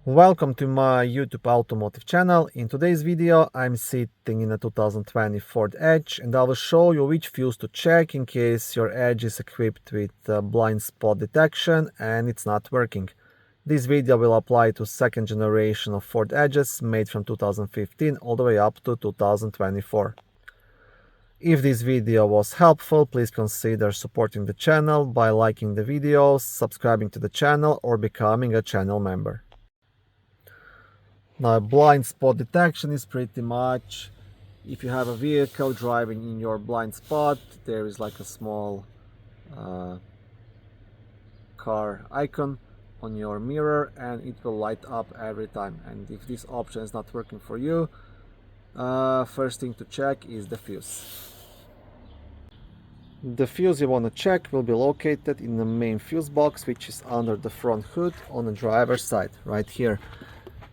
Welcome to my YouTube automotive channel. In today's video I'm sitting in a 2020 Ford Edge and I will show you which fuse to check in case your Edge is equipped with blind spot detection and it's not working. This video will apply to second generation of Ford Edges made from 2015 all the way up to 2024. If this video was helpful, please consider supporting the channel by liking the videos, subscribing to the channel or becoming a channel member. Now, blind spot detection is pretty much if you have a vehicle driving in your blind spot, there is like a small car icon on your mirror and it will light up every time. And if this option is not working for you, first thing to check is the fuse. The fuse you want to check will be located in the main fuse box, which is under the front hood on the driver's side, right here.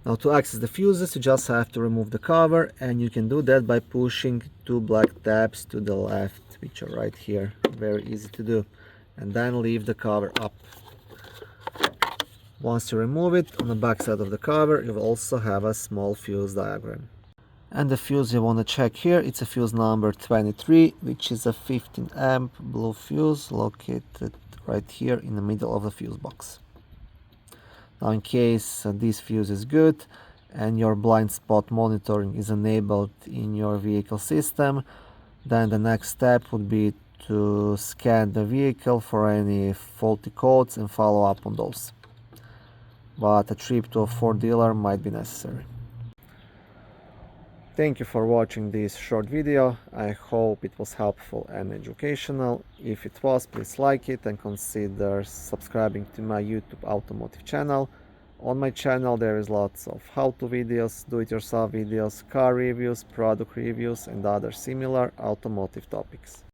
Now, to access the fuses, you just have to remove the cover, and you can do that by pushing two black tabs to the left, which are right here. Very easy to do. And then leave the cover up. Once you remove it, on the back side of the cover, you will also have a small fuse diagram. And the fuse you want to check here, it's a fuse number 23, which is a 15 amp blue fuse located right here in the middle of the fuse box. Now, in case this fuse is good and your blind spot monitoring is enabled in your vehicle system, then the next step would be to scan the vehicle for any faulty codes and follow up on those. But a trip to a Ford dealer might be necessary. Thank you for watching this short video. I hope it was helpful and educational. If it was, please like it and consider subscribing to my YouTube automotive channel. On my channel there is lots of how-to videos, do-it-yourself videos, car reviews, product reviews and other similar automotive topics.